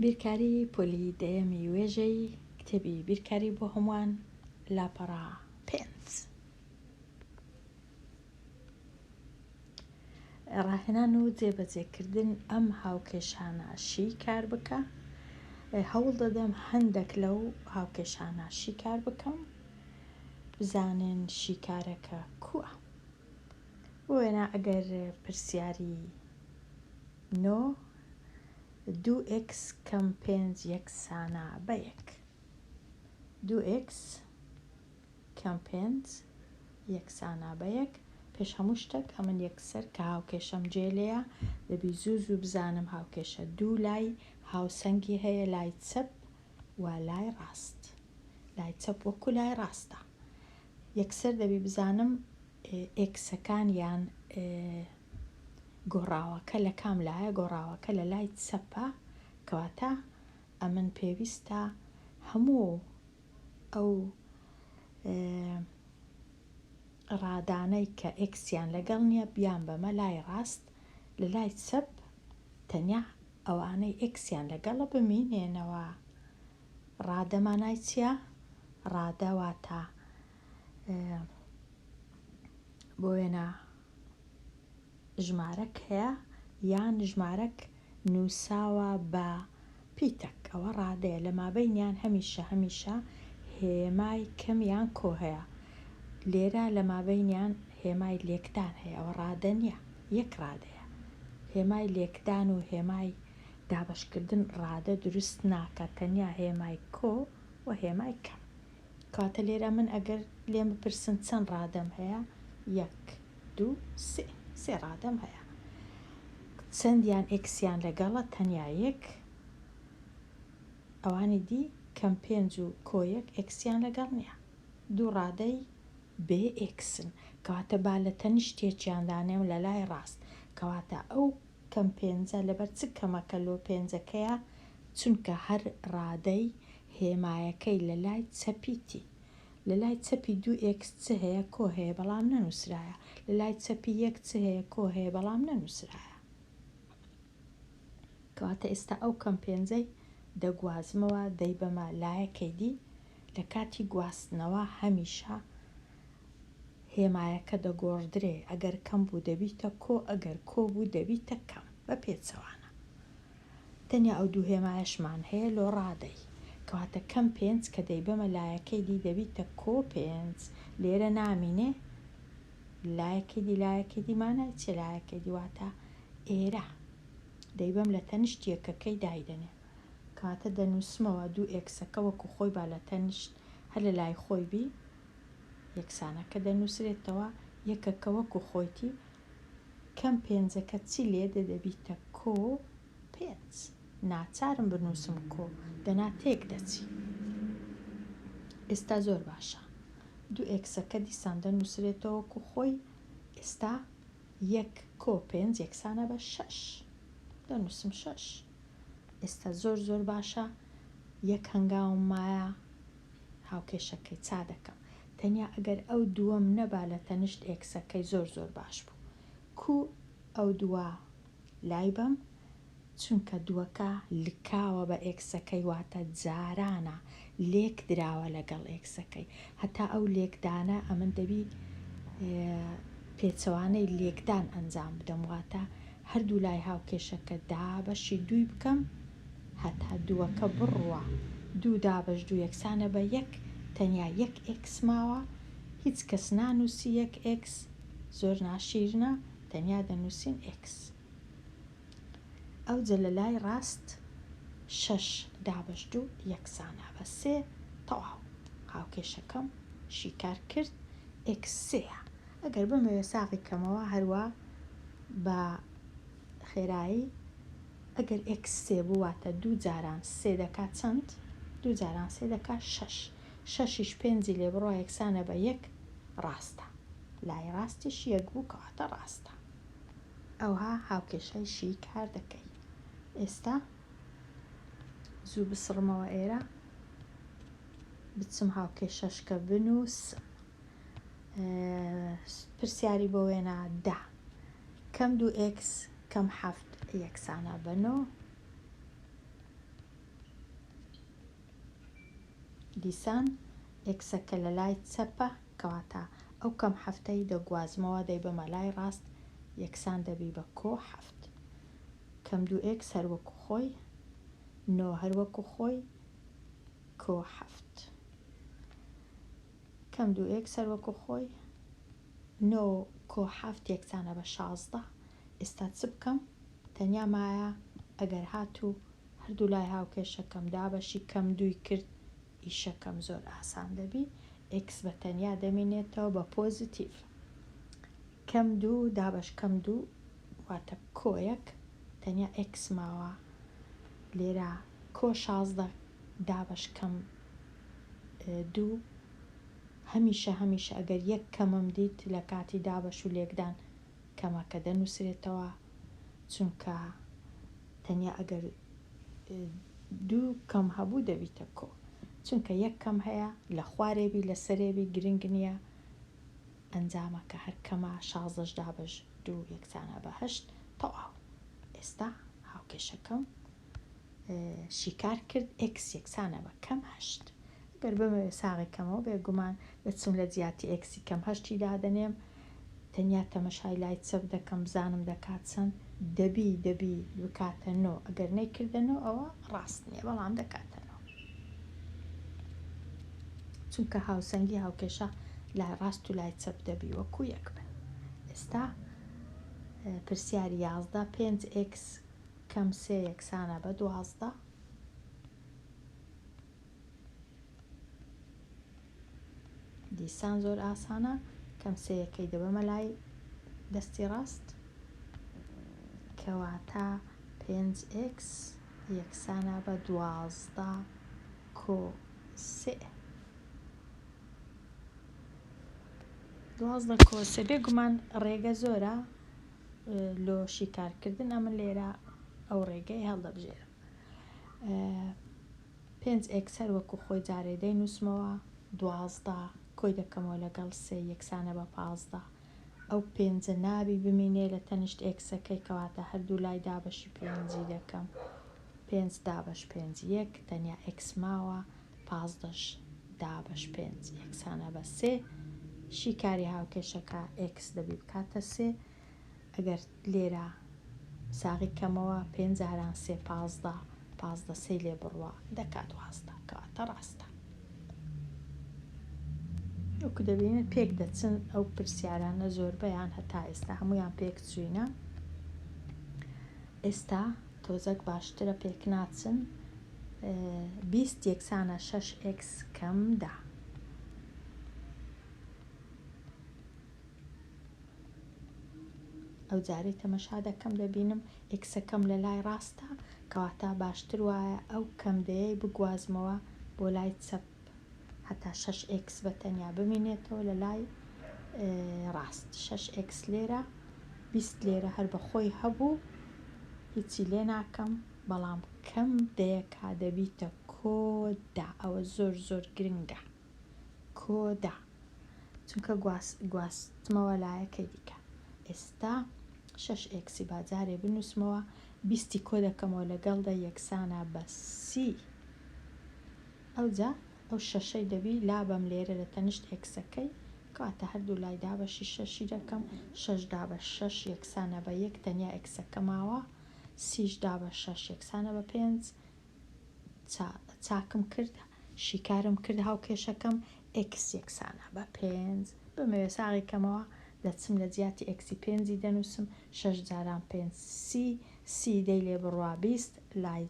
بیرکاری پۆلی دەیەمی وێژەی کتێبی بیرکاری بۆ هەمووان لاپەڕا 5. ڕاهێنان و جێبەجێکردن ئەم هاوکێشانە شی کار بکە. هەوڵ دەدەم هەندێک لەو هاوکێشانە شی کار بکەم بزانن شیکارەکە کووە. وێنە ئەگەر پرسیاری 2x کەم 5 یەکسانە بە 1. 2x کەم 5 یەکسانە بە 1. پێش هەموو شتێک ئەمن یەکسەر کە هاوکێشەم جێ لێیە دەبی زوو بزانم هاوکێشە دوو لای هاوسەنگی هەیە، لای چەپ و لای ڕاست. لای چەپ وەکو لای ڕاستە. یەکسەر دەبی بزانم ئێکسەکان یان گۆڕاوەکە لە کام لایە. گۆڕاوەکە لە لای چەپە، کەواتە ئەمن پێویستە هەموو ئەو ڕادانەی کە ئێکسیان لەگەڵ نییە بیان بەمە لای ڕاست، لە لای چەپ تەنیا ئەوانەی ئێکسیان لەگەڵە بمینێنەوە. ڕادەمانای چییە؟ ڕادەواتە بۆ وێنە ژمارەک هەیە یان ژمارەک نووساوە بە پیتەک، ئەوە ڕادەیە. لە مابەینیان هەمیشە هێمای کەم یان کۆ هەیە. لێرە لە مابەینیان هێمای لێکدان هەیە، ئەوە ڕادە نییە، یەک ڕادەیە. هێمای لێکدان و هێمای دابەشکردن ڕادە دروست ناکات، تەنیا هێمای کۆ و هێمای کەم. کەواتە لێرە من ئەگەر لێم بپرسن چەند ڕادەم هەیە، 1 2 3 سێ ڕادەم هەیە. چەندیان ئێکسیان لەگەڵە؟ تەنیا 1. ئەوانی دی کەم 5 و کۆ 1 ئێکسیان لەگەڵ نییە. دوو ڕادەی بێ ئێکسن، کەواتە با لە تەنیشتێکیان دانێم لە لای ڕاست. کەواتە ئەو کەم 5 لەبەر چ کەمەکە لۆ 5ەکەیە؟ چونکە هەر ڕادەی هێمایەکەی لە لای چەپیتی. لە لای چەپی 2x چ هەیە؟ کۆ هەیە بەڵام نەنووسرایە. لە لای چەپی 1 چ هەیە؟ کۆ هەیە بەڵام نەنووسرایە. کەواتە ئێستا ئەو کەم 5ەی دەگوازمەوە دەیبەمە لایەکەی دی. لە کاتی گواستنەوە هەمیشە هێمایەکە دەگۆڕدرێ، ئەگەر کەم بوو دەبیتە کۆ، ئەگەر کۆ بوو دەبیتە کەم، بە پێچەوانە. تەنیا ئەو دوو هێمایەشمان هەیە لۆ ڕادەی، کەواتە کەم 5 کە دەیبەمە لایەکەی دی دەبیتە کۆ 5. لێرە نامینێ لایەکەی دیمانە چێ؟ لایەکەی دیواتە ئێرە دەیبەم لە تەنیشت یەکەکەی دایدەنێ، کەواتە دەنووسمەوە 2xەکە وەکو خۆی با لە تەنیشت هەر لە لای خۆی بی یەکسانەکە دەنووسرێتەوە. یەکەکە وەکو خۆیتی، کەم 5ەکە چی لێ دەبیتە کۆ 5. ناچارم بنووسم کۆ، دەنا تێک دەچی. ئێستا زۆر باشە، 2xەکە دیسان دەنووسرێتەوە وەکو خۆی. ئێستا 1 کۆ 5 یەکسانە بە 6، دەنووسم 6. ئێستا زۆر باشە، یەک هەنگاوم مایە هاوکێشەکەی چا دەکەم. تەنیا ئەگەر ئەو دووەم نەبا لە تەنیشت ئێکسەکەی زۆر باش بوو. کو ئەو دووە لای بەم، چونکە دووەکە لکاوە بە ئێکسەکەی، واتە جارانە لێک دراوە لەگەڵ ئێکسەکەی. هەتا ئەو لێکدانە ئەمن دەبی پێچەوانەی لێکدان ئەنجام بدەم، واتە هەردوو لای هاوکێشەکە دابەشی دووی بکەم هەتا دووەکە بڕوە. 2 دابەش 2 یەکسانە بە 1، تەنیا 1x ماوە. هیچ کەس نانووسی 1x، زۆر ناشیرنە، تەنیا دەنووسین x. ئەو جە لە لای ڕاست 6 دابەش 2 یەکسانە بە 3. تەواو، هاوکێشەکەم شیکار کرد، x 3ە. ئەگەر بمەوێ ساغی کەمەوە هەروە بە خێرایی، ئەگەر x 3 بوو واتە 2 جاران 3 دەکات چەند؟ 2 جاران 3 دەکات 6. 6ش 5 لێ بڕۆ یەکسانە بە 1، ڕاستە. لای ڕاستیش 1 بوو، کەواتە ڕاستە. ئەوها هاوکێشەی شیکار دەکەی. ئێستا زوو بسڕمەوە ئێرە، بچم هاوکێشەشکە بنووسم. پرسیاری بۆ وێنە 10 کەم 2x کەم 7 یەکسانە بە 9. دیسان ئێکسەکە لە لای چەپە کەواتە ئەو کەم هەفتەی دەگوازمەوە دەی بەمە لای ڕاست یەکسان دەبی بە کۆ هەفت. کەم دوو ئێکس هەروەکو خۆی، نۆ هەروەکو خۆی، کۆ هەفت. کەم دوو ئێکس هەروەکو خۆی، نۆ کۆ هەفت یەکسانە بە 16. ئێستا چ بکەم؟ تەنیا مایە ئەگەر هاتوو هەردوو لای هاوکێشەکەم دابەشی کەم دووی کرد ئیشەکەم زۆر ئاسان دەبی. ئێکس بە تەنیا دەمێنێتەوە بە پۆزیتیڤ. کەم دوو دابەش کەم دوو واتە کۆ یەک تەنیا ئێکس ماوە لێرە کۆ 16 دابەش کەم دوو هەمیشە ئەگەر یەک کەمم دیت لە کاتی دابەش و لێکدان کەمەکە دەنووسرێتەوە چونکە تەنیا ئەگەر دوو کەم هەبوو دەبیتە کۆ چونکە یەک کەم هەیە لە خوارێبی لە سەرێبی گرنگ نییە ئەنجامەکە هەر کەمە 16 دابەش دوو یەکسانە بە 8 تەواو. ئێستا هاوکێشەکەم شیکار کرد ئێکس یەکسانە بە کەم 8. گەر بمەوێ ساغێکەمەوە بێگومان بچم لە جیاتی ئێکسی کەم 8 دادەنێم تەنیا تەمەشای لای چەپ دەکەم بزانم دەکات چەند دەبی بکاتە 9 ئەگەر نەیکردنەوە ئەوە ڕاست نییە بەڵام دەکاتەوە چونکە هاوسەنگی هاوکێشە لای ڕاست و لای چەپ دەبی وەکو یەک بن. ئێستا پرسیاری 11 5 ئێکس کەم 3 یەکسانە بە 12. دیسان زۆر ئاسانە کەم 3 یەکەی دەبەمە لای دەستی ڕاست کەواتە 5 ئێکس یەکسانە بە 12 کۆ 3. 12 کۆ 3 بێگومان ڕێگە زۆرە لۆ شیکارکردن ئەمە لێرە ئەو ڕێگەی هەڵدەبژێرم. 5 ئێکس هەروەکو خۆی جارێ دەینووسمەوە 12 کۆی دەکەمەوە لەگەڵ 3 یەکسانە بە 15. ئەو 5 نابی بمینێ لە تەنیشت ئێکسەکەی کەواتە هەردوو لای دابەشی 5 دەکەم 5 دابەش 5 یەک تەنیا ئێکس ماوە 15 دابەش 5 یەکسانە بە 3. شیکاری هاوکێشەکە ئێکس دەبی بکاتە 3. ئەگەر لێرە ساغی کەمەوە 5 جاران 3 15 15 سەی لێ بڕوە دەکات 12 کەواتە ڕاستە. وەکو دەبینێت پێک دەچن ئەو پرسیارانە زۆربەیان هەتا ئێستا هەمویان پێک چووینە. ئێستا تۆزەک باشترە پێک ناچن 20 یەکسانە 6 ئێکس کەم 10. ئەو جارەی تەمەشا دەکەم دەبینم ئێکسەکەم لە لای ڕاستە کەواتە باشتر وایە ئەو کەم دەیەی بگوازمەوە بۆ لای چەپ هەتا 6 ئێکس بە تەنیا بمینێتەوە لە لای ڕاست. 6 ئێکس لێرە 20 لێرە هەر بەخۆی هەبوو هیچی لێ ناکەم بەڵام کەم دەیەکا دەبیتە کۆدا. ئەوە زۆر گرنگە کۆدا چونکە گواستمەوە لایەکەی دیکە. ئێستا 6 ئێکسی باجارێ بنووسمەوە 20 کۆ دەکەمەوە لەگەڵدا یەکسانە بە 30. ئەوجا ئەو شەشەی دەبی لابەم لێرە لە تەنیشت ئێکسەکەی کەواتە هەردوو لای دابەشی 6 دەکەم 6 دابەش 6 یەکسانە بە 1 تەنیا ئێکسەکە ماوە 30 دابەش 6 یەکسانە بە 5. چاکم کرد شیکارم کرد هاوکێشەکەم ئێکس یەکسانە بە 5. بمەوێ ساغێکەمەوە دەچم لە جیاتی ئێکسی 5 دەنووسم 6 جاران 5 30 دەی لێ بڕوا 20 لای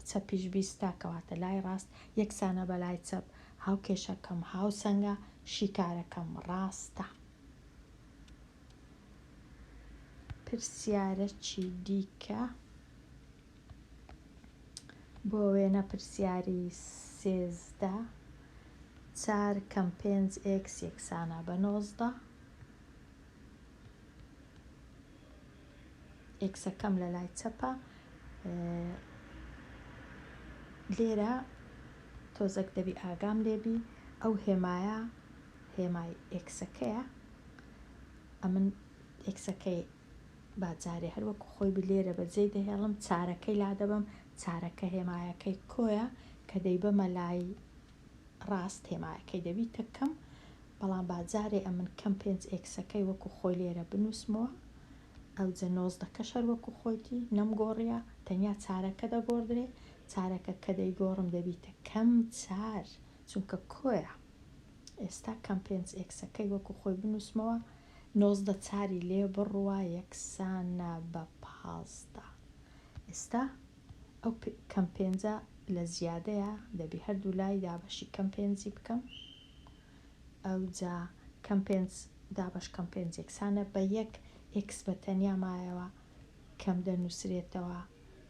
چەپیش 20 کەواتە لای ڕاست یەکسانە بە لای چەپ. هاوکێشەکەم هاوسەنگە شیکارەکەم ڕاستە. پرسیارەکی دیکە بۆ وێنە پرسیاری 13 4 کەم 5 ئێکس یەکسانە بە 19. ئێکسەکەم لە لای چەپە لێرە تۆزەک دەبی ئاگام لێبی ئەو هێمایە هێمای ئێکسەکەیە ئەمن ئێکسەکەی باجارێ هەروەکو خۆی لێرە بەجێی دەهێڵم چارەکەی لا دەبم چارەکە هێمایەکەی کۆیە کە دەیبەمە لای ڕاست هێمایەکەی دەبیتە کەم، بەڵام باجارێ ئەمن کەم 5x وەکو خۆی لێرە بنووسمەوە، ئەو جە 19 هەر وەکو خۆیتی نەمگۆڕیە، تەنیا چارەکە دەگۆڕدرێ، چارەکە کە دەیگۆڕم دەبیتە کەم 4 چونکە کۆیە. ئێستا کەم 5x وەکو خۆی بنووسمەوە، 19 چاری لێ بڕوە یەکسانە بە 15. ئێستا ئەو کەم 5 لە زیادەیە، دەبی هەردوو لای دابەشی کەم 5 بکەم، ئەو جا کەم 5 دابش کەم 5 یەکسانە بە 1 x بە تەنیا مایەوە کەم دەنووسرێتەوە،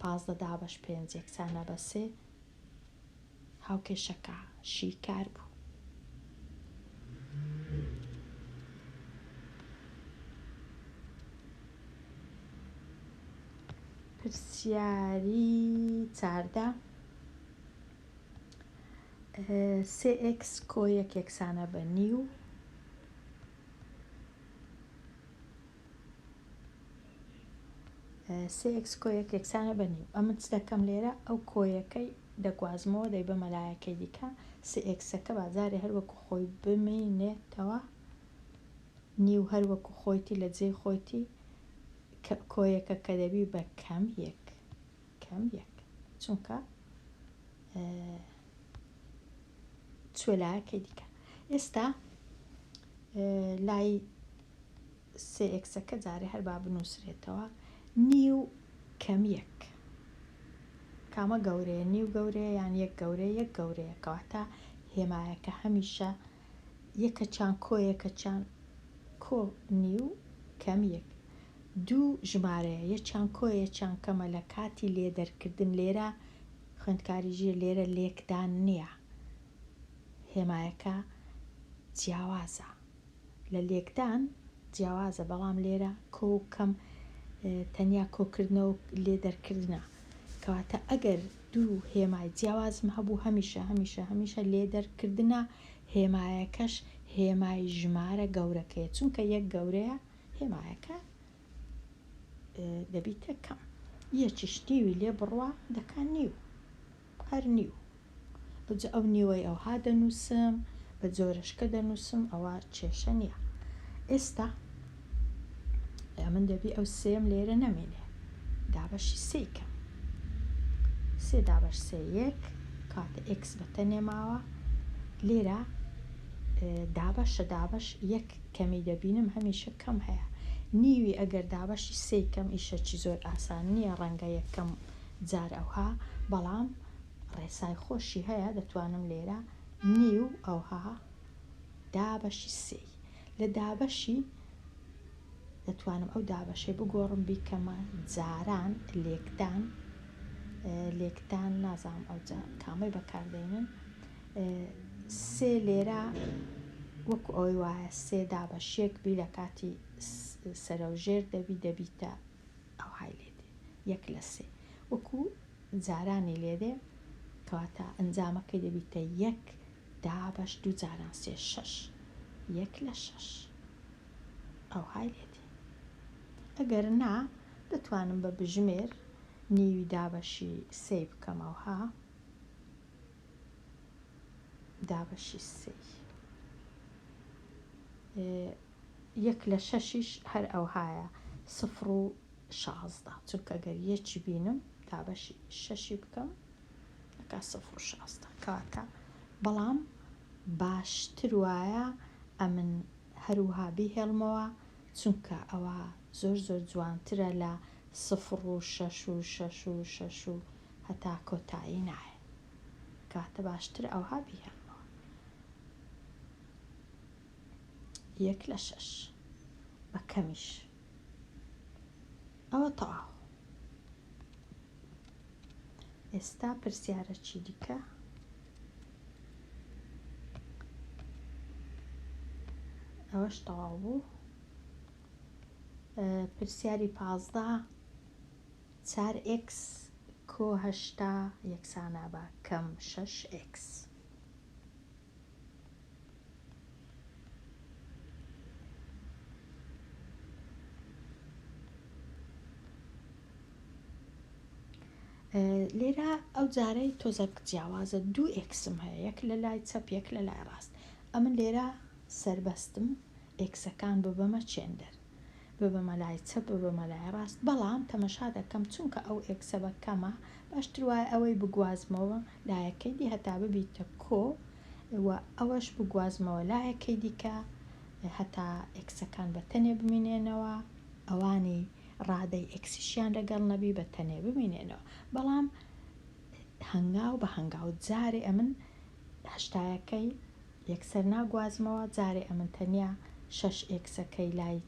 15 دابش 5 یەکسانە بە 3. هاوکێشەکە شیکار بوو. پرسیاری 14 3x کۆ 1 یەکسانە بە نیو، کۆ 1 یەکسانە بە نیو. ئەمن چ دەکەم لێرە ئەو کۆیەکەی دەگوازمەوە، دەی بە مەلایەکەی دیکە 3xەکە بازارێ هەروەکو خۆی بمێنێتەوە، نیو هەروەکو خۆیتی لە جێی خۆیتی، کۆیەکە کە دەبی بە کەم 1 چونکە چوە لایەکەی دیکە. ئێستا لای 3xەکە جارێ هەر با بنووسرێتەوە، نیو کەم 1 کامە گەورەیە، نیو گەورەیە یان 1 گەورەیە، 1 گەورەیە، کەواتە هێمایەکە هەمیشە یەکە چان کۆیەکە چان کۆ نیو کەم 1. دوو ژمارەیە، یەکیان کۆیە چان کەمە لە کاتی لێدەرکردن. لێرە خوێندکاریژیە، لێرە لێکدان نییە، هێمایەکە جیاوازە، لە لێکدان جیاوازە، بەڵام لێرە کۆ و کەم تەنیا کۆکردنەوە لێدەرکردنە، کەواتە ئەگەر دوو هێمای جیاوازم هەبوو هەمیشە لێدەرکردنە هێمایەکەش هێمای ژمارە گەورەکەیە، چونکە 1 گەورەیە هێمایەکە دەبیتە کەم. یەکیش نیوی لێ بڕوە دەکا نیو، هەر نیو، ئەو نیوەی ئەوها دەنووسم، بە جۆرەشکە دەنووسم، ئەوە کێشە نییە. ئێستا من دەبی ئەو سێم لێرە نەمێنێ، دابەشی 3 کەم، 3 دابش 3 1 کاتە x بەتە نێماوە، لێرە دابش 1 کەمی دەبینم هەمیشە کەم هەیە. نیوی ئەگەر دابشی 3 کەم ئیشەکی زۆر ئاسان نییە، ڕەنگە یەکەم جار ئەوها، بەڵام ڕێسای خۆشی هەیە، دەتوانم لێرە نیو ئەوها دابشی 3 لە دابشی دەتوانم ئەو دابشەی بگۆڕم بیکەمە جاران لێکدان نازام ئەو کامەی بەکاردێنن، 3 لێرە وەکو ئەوەی وایە 3 دابش 1 بی لە کاتی سەرەوژێر دەبیتە ئەوهای لێدێ 1 لە 3 وەکو جارانی لێدێ، کەواتە ئەنجامەکەی دەبیتە 1 دابش 2 جاران 3 6 1 لە 6 ئەوهای لێدێ. ئەگەر نا دەتوانم بە بژمێر نیوی دابشی 3 بکەم، ئەوها دابشی 3 1 لە 6ش هەر ئەوهایە 0 و 16، چونکە ئەگەر یەکی بینم دابشی 6 بکەم دەکا 0 و 16، کەواتە بەڵام باشتر وایە ئەمن هەروها بیهێڵمەوە، چونکە ئەوە زۆر جوانترە لە 0 و 6 و 6 و 6 و هەتا کۆتایی نایە، کەواتە باشتر ئەوها بیهێڵمەوە 1 لە 6 بە کەمیش. ئەوە تەواو. ئێستا پرسیارەکی دیکە، ئەوەش تەواو بوو. پرسیاری 15 4x کۆ 8 یەکسانە بە کەم 6x. لێرە ئەو جارەی تۆزە جیاوازە دوو ئێکسم هەیە، یەک لە لای چەپ یەک لە لای ڕاست. ئەمن لێرە سربەستم ئێکسەکان ببەمە چێندەر، ببەمە لای چەپ ببەمە لای ڕاست، بەڵام تەمەشا دەکەم چونکە ئەو ئێکسە بەکەمە باشتر وایە ئەوەی بگوازمەوە لایەکەی دی هەتا ببیتە کۆ، ئەوەش بگوازمەوە لایەکەی دیکە هەتا ئێکسەکان بە تەنێ بمێنێنەوە، ئەوانی ڕادەی ئێکسیشیان لەگەڵ نەبی بە تەنێ بمێنێنەوە. بەڵام هەنگاو بە هەنگاو جارێ ئەمن هەشتایەکەی یەکسەر ناگوازمەوە، جارێ ئەمن تەنیا 6 ئێکسەکەی لای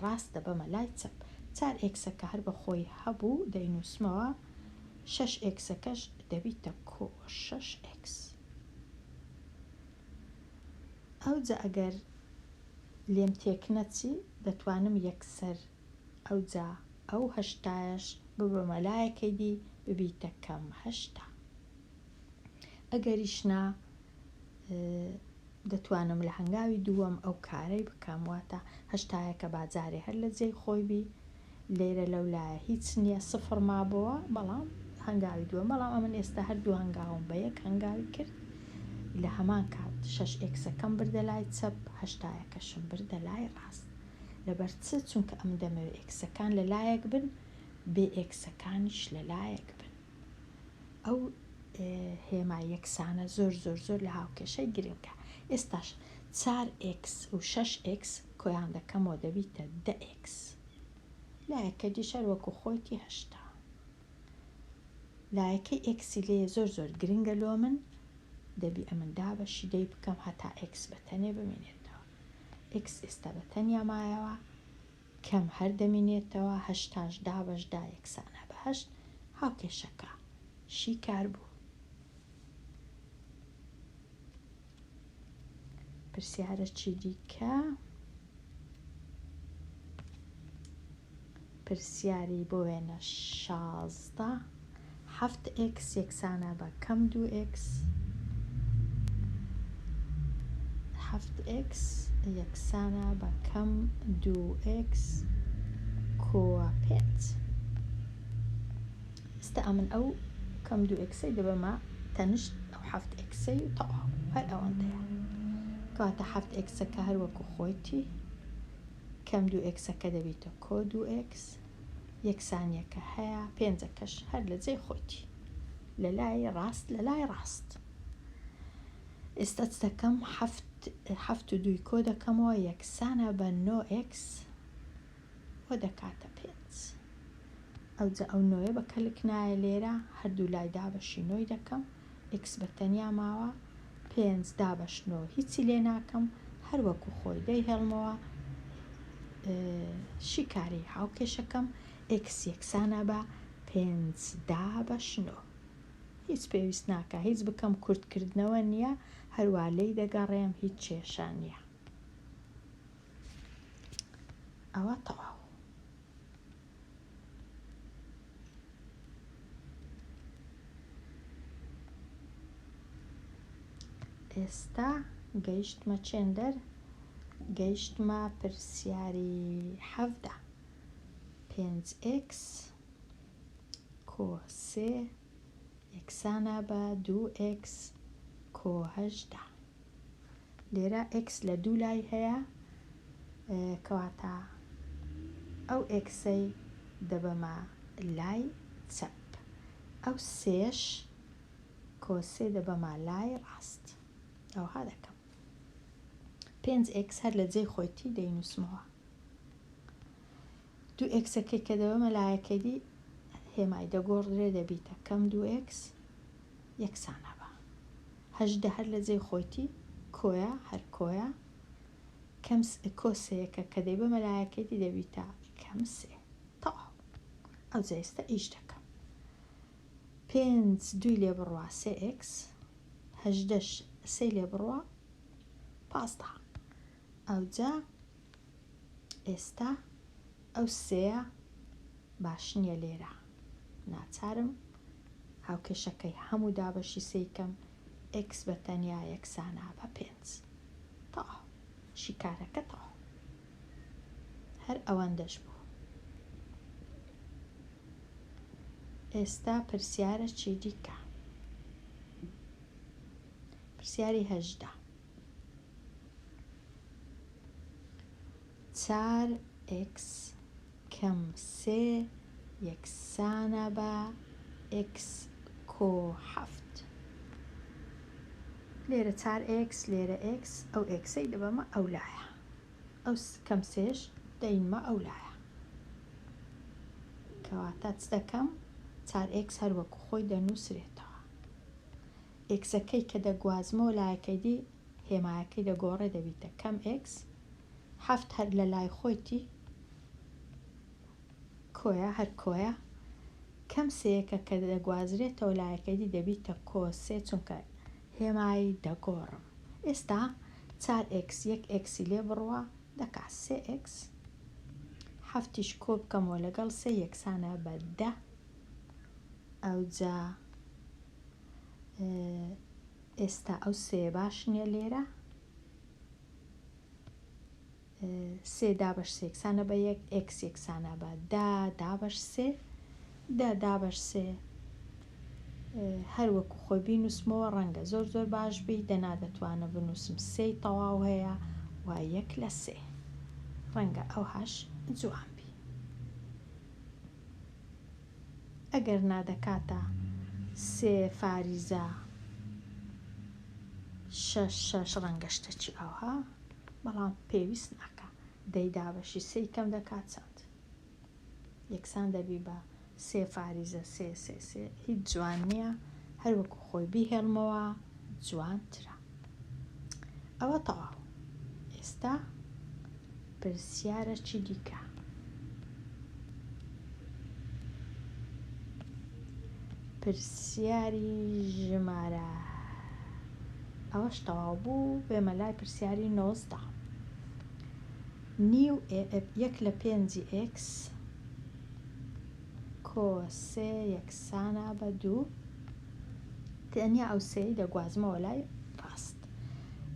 ڕاست دەبەمە لای چەپ، 4 ئێکسەکە هەر بە خۆی هەبوو دەینووسمەوە، 6 ئێکسەکەش دەبیتە کۆ 6 ئێکس. ئەوجا ئەگەر لێم تێک نەچی دەتوانم یەکسەر ئەوجا ئەو هەشتایش ببەمە لایەکەی دی ببیتە کەم هەشتا. ئەگەریشنا دەتوانم لە هەنگاوی دووەم ئەو کارەی بکەم، واتە هەشتایەکە باجارێ هەر لە جێی خۆی بی، لێرە لەولایە هیچ نییە سفر مابەوە، بەڵام هەنگاوی دووەم، بەڵام ئەمن ئێستا هەردوو هەنگاوم بە یەک هەنگاوی کرد، لە هەمان کات 6 ئێکسەکەم بردە لای چەپ، هەشتایەکەشم بردە لای ڕاست. لەبەر چ؟ چونکە ئەم دەمەوێت ئێکسەکان لە لایەک بن، بێ ئێکسەکانیش لە لایەک بن. ئەو هێمای یەکسانە زۆر زۆر زۆر لە هاوکێشەی گرنگە. ئێستاش 4 ئێکس و 6 ئێکس کۆیان دەکەمەوە دەبیتە 10 ئێکس، لایەکە دیشەر وەکو خۆیتی هەشتا. لایەکەی ئێکسی لێ زۆر زۆر گرنگە لۆ من، دەبی ئەمن دابەشی دەی بکەم هەتا ئێکس بەتەنێ بمێنێتەوە. ئێکس ئێستا بەتەنیا مایەوە، کەم هەر دەمێنێتەوە، هەشتاش دابەشدا یەکسانە بە 8، هاوکێشەکە شی کار بوو. پرسیارە چی دیکە؟ پرسیاری بۆ وێنە 16 7 ئێکس یەکسانە بە کەم 2 ئێکس، 7 ئێکس یەکسانە بە کەم 2 ئێکس کۆوە 5. ئێستا ئەمن ئەو کەم 2 ئێکسەی دەبەمە تەنشت ئەو 7 ئێکسەی و تەواو هەر ئەوەندەیە، کەواتە 7 ئێکسەکە هەر وەکو خۆیتی، کەم 2 ئێکسەکە دەبیتە کۆ 2 ئێکس، یەکسانیەکە هەیە، 5ەکەش هەر لە جێی خۆیتی لە لای ڕاست لە لای ڕاست. ئێستا چ دەکەم؟ 7 و 2 کۆ دەکەمەوە، یەکسانە بە 9 ئێکس وە دەکاتە 5. ئەوجا ئەو 9 بە کەلک نایە لێرە، هەردوو لای دابەشی 9 دەکەم، ئێکس بە تەنیا ماوە، 5 دابەش 9 هیچی لێ ناکەم، هەر وەکو خۆی دەی هێڵمەوە، شیکاری هاوکێشەکەم ئێکس یەکسانە بە 5 دابەش 9. هیچ پێویست ناکە هیچ بکەم، کورتکردنەوە نییە، هەروە لێی دەگەڕێم، هیچ کێشان نییە. ئەوە تەواو. ئێستا گەیشتمە چێندەر؟ گەیشتمە پرسیاری 17 5 ئێکس کۆ 3 یەکسانە بە 2 ئێکس کۆ 18. لێرە ئێکس لە دوو لای هەیە، کەواتە ئەو ئێکسەی دەبەمە لای چەپ، ئەو 3ش کۆ 3 دەبەمە لای ڕاست، ئەوها دەکەم 5 ئێکس هەر لە جێی خۆیتی دەینووسمەوە، 2 ئێکسەکەی کە دەبەمە لایەکەی دی هێمای دەگۆڕدرێ دەبیتە کەم 2 ئێکس یەکسانە بە 18 هەر لە جێی خۆیتی کۆیە هەر کۆیە، کەم کۆ 3یەکە کە دەیبەمە لایەکەی دی دەبیتە کەم 3 تەواو. ئەوجا ئێستا ئیش دەکەم، 5 2 لێ بڕوا 3 ئێکس، 18ش 3 لێ بڕوا 15. ئەوجا ئێستا ئەو 3 باش نییە لێرە، ناچارم هاوکێشەکەی هەموو دابەشی 3 کەم، ئێکس بە تەنیا یەکسانە بە 5 تەواو، شیکارەکە تەواو، هەر ئەوەندەش بوو. ئێستا پرسیارە چی دیکە؟ پرسیاری 18 4x کەم 3 یەکسانە بە x کۆ 7. لێرە 4x لێرە x ئەو xەی دەبەمە ئەولایە، ئەو کەم سێش دەینمە ئەولایە، کەواتە چ دەکەم 4x هەروەکو خۆی دەنووسرێتەوە. xەکەی کە دەگوازمەوە لایەکەی دی هێمایەکەی دەگۆڕێ دەبیتە کەم x، 7 هەر لە لای خۆیتی کۆیە هەر کۆیە، کەم سەیەکە کە دەگوازرێتەوە لایەکەی دی دەبیتە کۆ 3 چونکە هێمایی دەگۆڕم. ئێستا 4x یەک xی لێ بڕوە دەکا 3x، 7ش کۆ بکەمەوە لەگەڵ 3 یەکسانە بە 10. ئەوجا ئێستا ئەو 3 باش نییە لێرە، 3 دابەش 3 یەکسانە بە 1 x یەکسانە بە 10 دابەش 3 10 دابەش 3 هەروەکو خۆی بینوسمەوە ڕەنگە زۆر زۆر باش بی دەنا دەتوانە بنووسم 3 تەواو هەیە و 1 لە 3 ڕەنگە ئەو هەش جوان بی. ئەگەر نادەکاتە 3 فاریزە 6 ڕەنگە شتێکی ئەوها، بەڵام پێویست ناکە. 10 دابەشی 3 کەم دەکات چەند؟ یەکسان دەبی بە 3 فاریزە 3 هیچ جوان نییە، هەروەکو خۆی بیهێڵمەوە جوانترە. ئەوە تەواو. ئێستا پرسیارەکی دیکە. پرسیاری ژمارە ئەوەش تەواو بوو، بێمە لای پرسیاری 19. نیو 1 لە 5 x کۆ 3 یەکسانە بە 2. تەنیا ئەو سێی دەگوازمەوە لای ڕاست.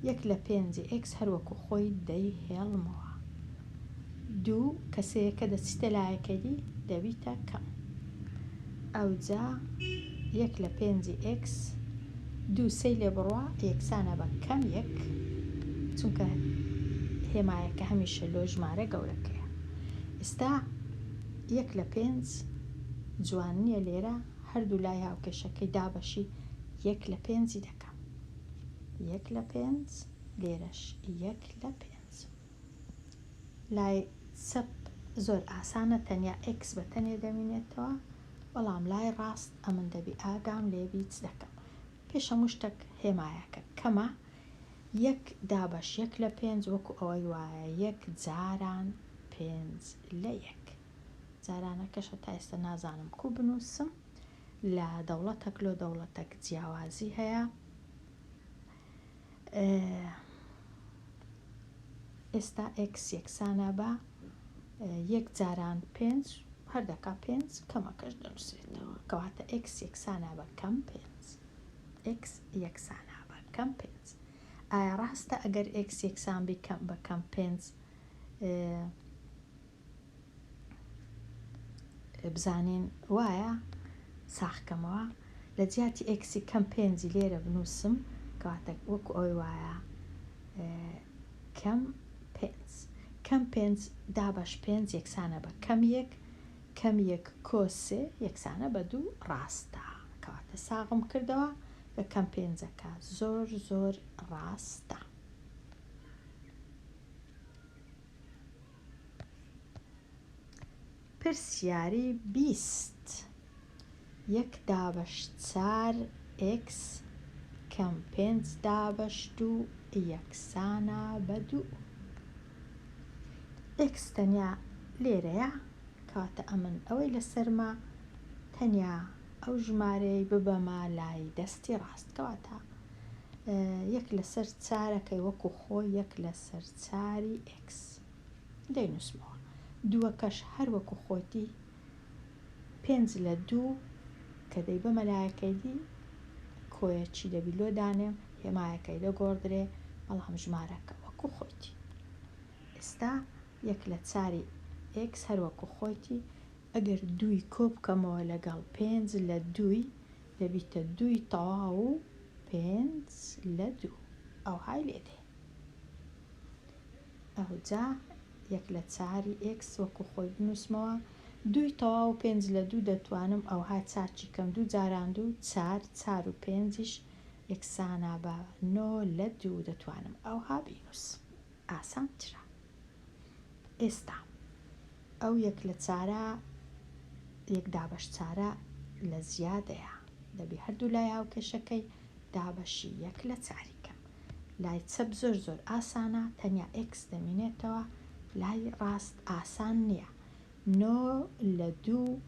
1 لە 5 x هەروەکو خۆی دەیهێڵمەوە. 2 کە سەیەکە دەچیتە لایەکەی دی دەبیتە کەم. ئەوجا 1 لە 5 x 2 سەی لێ بڕوە یەکسانە بە کەم 1 چونکە هێمایەکە هەمیشە لۆ ژمارە گەورەکەیە. ئێستا 1 لە 5 جوان نییە لێرە، هەردوو لای هاوکێشەکەی دابەشی 1 لە 5 دەکەم. 1 لە 5 لێرەش 1 لە 5. لای چەپ زۆر ئاسانە، تەنیا x بە تەنێ دەمێنێتەوە، بەڵام لای ڕاست ئەمن دەبی ئاگام لێبی چ دەکەم. پێش هەموو شتێک هێمایەکە کەمە، 1 دابەش 1 لە 5 وەکو ئەوەی وایە 1 جاران 5 لە 1. جارانەکەشە تا ئێستا نازانم کو بنووسم، لە دەوڵەتێک لۆ دەوڵەتێک جیاوازی هەیە. ئێستا x یەکسانە بە 1 جاران 5 هەردەکا 5 کەمەکەش دەنووسێتەوە، کەواتە x یەکسانە بە کەم 5. x یەکسانە بە کەم 5. ئایا ڕاستە ئەگەر x یەکسان بی بە کەم 5 بزانین وایە ساخکەمەوە لە جیاتی ئێکسی کەم 5 لێرە بنووسم، کەواتە وەکو ئەوی وایە کەم 5. کەم 5 دابەش 5 یەکسانە بە کەم 1 کەم 1 کۆ 3 یەکسانە بە 2 ڕاستە. کەواتە ساغم کردەوە کە کەم 5ەکە زۆر زۆر ڕاستە. پرسیاری 20. 1 دابەش 4 x کەم 5 دابەش 2 یەکسانە بە 2. x تەنیا لێرەیە، کەواتە ئەمن ئەوەی لەسەرمە تەنیا ئەو ژمارەی ببەمە لای دەستی ڕاست، کەواتە 1 لەسەر 4ەکەی وەکو خۆی 1 لەسەر 4 x دەینووسمەوە. 2کەش هەر وەکو خۆتی 5 لە 2 کە دەیبە مەلایەکەی دی کۆیەکی دەبی لۆ دانێم، هێمایەکەی دەگۆڕدرێ، بەڵام ژمارەکە وەکو خۆیتی. ئێستا 1 لە 4 x هەر وەکو خۆیتی ئەگەر 2 کۆ بکەمەوە لەگەڵ 5 لە 2 دەبیتە 2 تەواو و 5 لە 2 ئەو های لێدێ. ئەوجا 1 لە 4 x وەکو خۆی بنووسمەوە 2 تەواو و 5 لە 2 دەتوانم ئەوها 4 کەم 2 جاران 2 4 و 5ش یەکسانە بە 9 لە 2 دەتوانم ئەوها بینووسم. ئاسانترە. ئێستا ئەو 1 لە 4 1 دابەش 4 لە زیادەیە دەبی هەردوو لای هاوکێشەکەی دابەشی 1 لە 4 کەم. لای چەپ زۆر ئاسانە، تەنیا x دەمێنێتەوە، لای ڕاست ئاسان نییە. 9 لە 2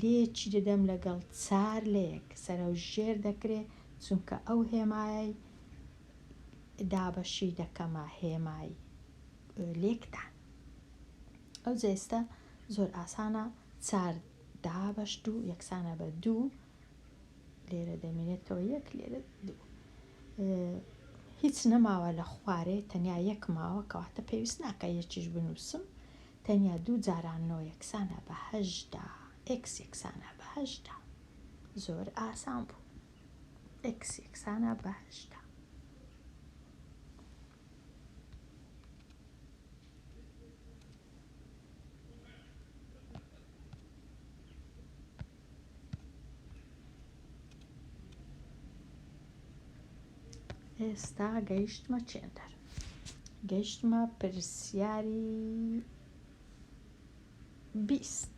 لێکی دەدەم لەگەڵ 4 لە 1 سەرەوژێر دەکرێت چونکە ئەو هێمای دابەشی دەکەمە هێمای لێکدان. ئەو جێستە زۆر ئاسانە. 4 دابەش 2 یەکسانە بە 2 لێرە دەمێنێتەوە 1 لێرە 2. هیچ نەماوە لە خوارێ، تەنیا 1 ماوە کەواتە پێویست ناکە یەکیش بنووسم. تەنیا 2 جاران 9 یەکسانە بە 8 x یەکسانە بە 8 زۆر ئاسان بوو. x یەکسانە بە 8. ئێستا گەیشتمە چێندەر، گەیشتمە پرسیاری 20.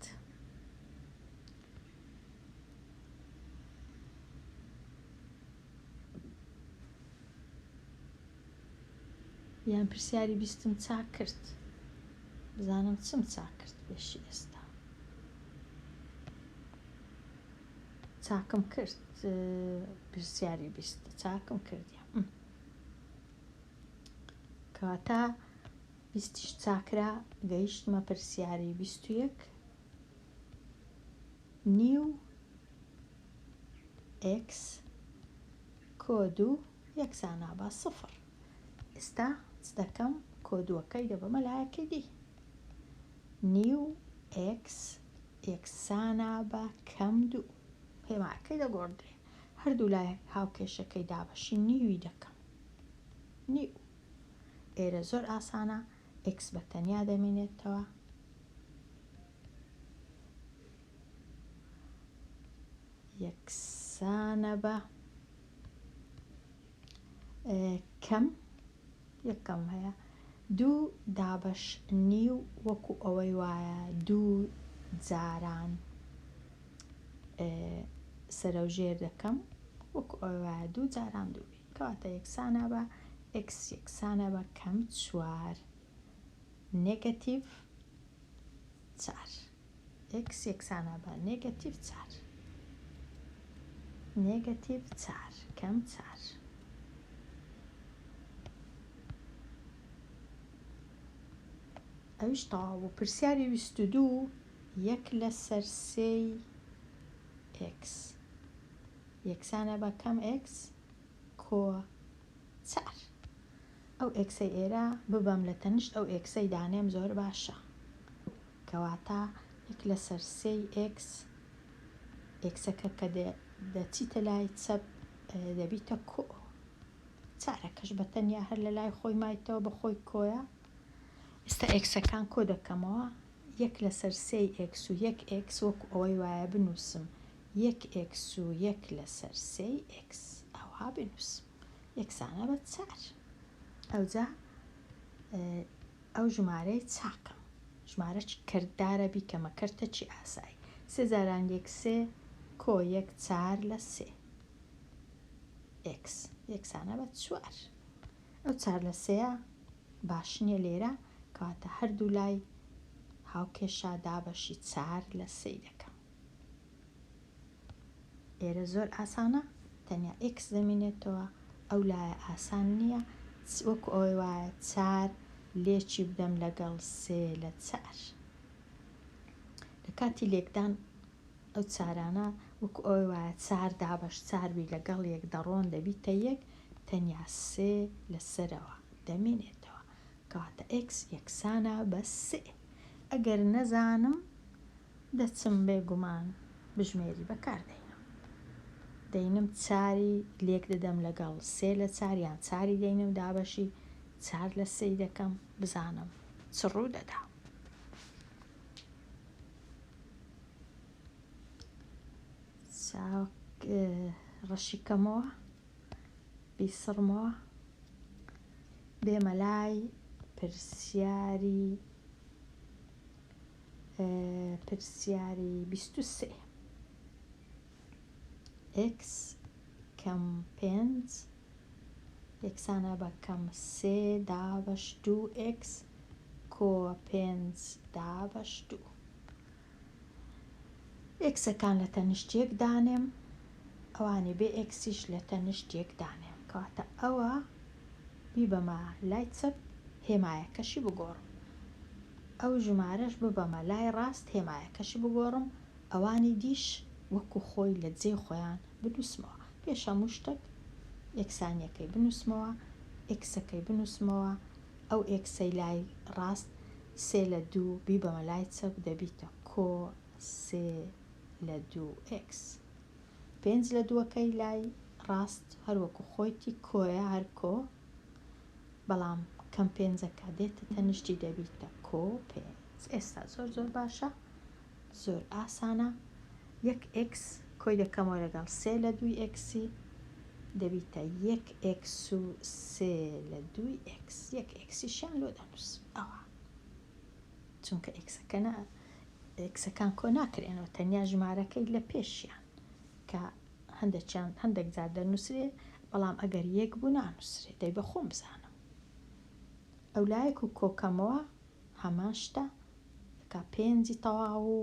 یان پرسیاری 20م چاک کرد، بزانم چم چاک کرد پێشی ئێستا. چاکم کرد پرسیاری 20 چاکم کردیم. کەواتە 20ش چاکرا، گەیشتمە پرسیاری 21. نیو x کۆد و یەکسانە بە 0. ئێستا چ دەکەم؟ کۆدووەکەی دەبەمە لایەکەی دی. نیو x یەکسانە بە کەم 2 هێماکەی دەگۆڕدرێ، هەردوو لای هاوکێشەکەی دابەشی نیوی دەکەم. نیو ئێرە زۆر ئاسانە، x بە تەنیا دەمێنێتەوە، یەکسانە بە کەم یەکەم هەیە 2 دابەش نیو وەکو ئەوەی وایە 2 جاران سەرەوژێر دەکەم وەکو ئەوەی وایە 2 جاران 2 کەواتە یەکسانە بە x یەکسانە بە کەم 4 نێگەتیڤ 4. x یەکسانە بە نێگەتیڤ 4 نێگەتیڤ 4 کەم 4. ئەویش تەواو بوو. پرسیاری 22 1 لەسەر 3 x یەکسانە بە کەم x کۆ 4. ئەو ئێکسەی ئێرە ببەم لە تەنیشت ئەو ئێکسەی دانێم زۆر باشە، کەواتە 1 لەسەر 3 x ئێکسەکە کە دەچیتە لای چەپ دەبیتە کۆ 4ەکەش بە تەنیا هەر لە لای خۆی مایتەوە بە خۆی کۆیە. ئێستا ئێکسەکان کۆ دەکەمەوە. 1 لەسەر 3 x و 1 x وەکو ئەوەی وایە بنووسم 1 x و 1 لەسەر 3 x ئەوها بنووسم یەکسانە بە 4. ئەوجا ئەو ژمارەی چاکم، ژمارە کرددارە بیکەمە کەرتە چی ئاسایی 3 جاران 1 3 کۆ 1 4 لە 3 x یەکسانە بە 4. ئەو 4 لە 3 باش نییە لێرە، کەواتە هەردوو لای هاوکێشە دابەشی 4 لە 3 دەکەم. ئێرە زۆر ئاسانە، تەنیا x دەمێنێتەوە، ئەو لایە ئاسان نییە وەکو ئەوەی وایە 4 لێکی بدەم لەگەڵ 3 لە 4. لە کاتی لێکدان ئەو چارانە وەکو ئەوەی وایە 4 دابەش 4 بی لەگەڵ 1 دەڕۆن دەبیتە 1 تەنیا 3 لەسەرەوە دەچم بێگومان بژمێری بەکاردێنم. دەینم چاری لێک دەدەم لەگەڵ 3 لە 4 یان چاری دەینم دابەشی 4 لە 3 دەکەم بزانم چ ڕوو دەدا. ڕەشی کەمەوە بیسڕمەوە بێمە لای پرسیاری 23. x کەم 5 یەکسانە بە کەم 3 دابەش 2x کۆ 5 دابەش 2. ئێکسەکان لە تەنیشتێک دانێم ئەوانی بێ ئێکسیش لە تەنیشتێک دانێم کەواتە ئەوە بیبەمە لای چەپ هێمایەکەشی بگۆڕم، ئەو ژمارەش ببەمە لای ڕاست هێمایەکەشی بگۆڕم، ئەوانی دیش وەکو خۆی لە جێ خۆیان بنووسمەوە. پێش هەموو شتێک یەکسانیەکەی بنووسمەوە، ئێکسەکەی بنووسمەوە، ئەو ئێکسەی لای ڕاست 3 لە 2 بیبەمە لای چەپ دەبیتە کۆ 3 لە 2x. 5 لە 2ەکەی لای ڕاست هەروەکو خۆیتی کۆیە هەر کۆ، بەڵام کەم 5ەکە دێتە تەنیشتی دەبیتە کۆ 5. ئێستا زۆر باشە، زۆر ئاسانە. 1x کۆی دەکەمەوە لەگەڵ 3 لە 2xی دەبیتە 1x و 3 لە 2x. 1xیشیان لۆ دەنووسم ئەوە، چونکە ئێکسەکان کۆ ناکرێنەوە، تەنیا ژمارەکەی لە پێشیان کە هەندێک جار دەنووسرێ، بەڵام ئەگەر 1 بوو نانووسرێ، دەی بە خۆم بزانم. ئەو لایەک و کۆکەمەوە هەمان شتە کە 5 تەواو و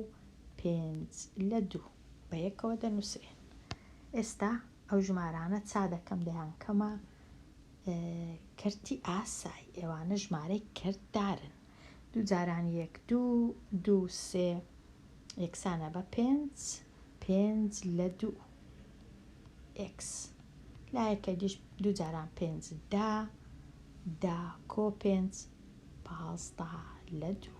5 لە 2 بە یەکەوە دەنووسرێن. ئێستا ئەو ژمارانە چا دەکەم دەیان کەمە کەرتی ئاسایی، ئێوانە ژمارەی کەرتدارن. 2 جارانی 1 2 2 3 یەکسانە بە 5 لە 2 x. لایەکە دیش 2 جاران 5 10 کۆ 5 15 لە 2.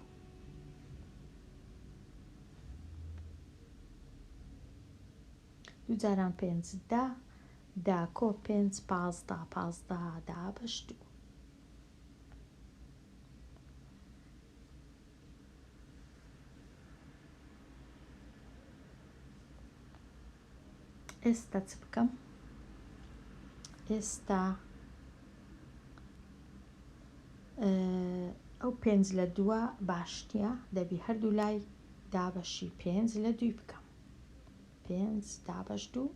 2 جاران 5 10 کۆ 5 15 دابەش 2. ئێستا چ بکەم؟ ئێستا ئەو 5 لە 2 باشتیە، دەبی هەردوو لای دابەشی 5 لە 2 بکەم. 5 دابەش 2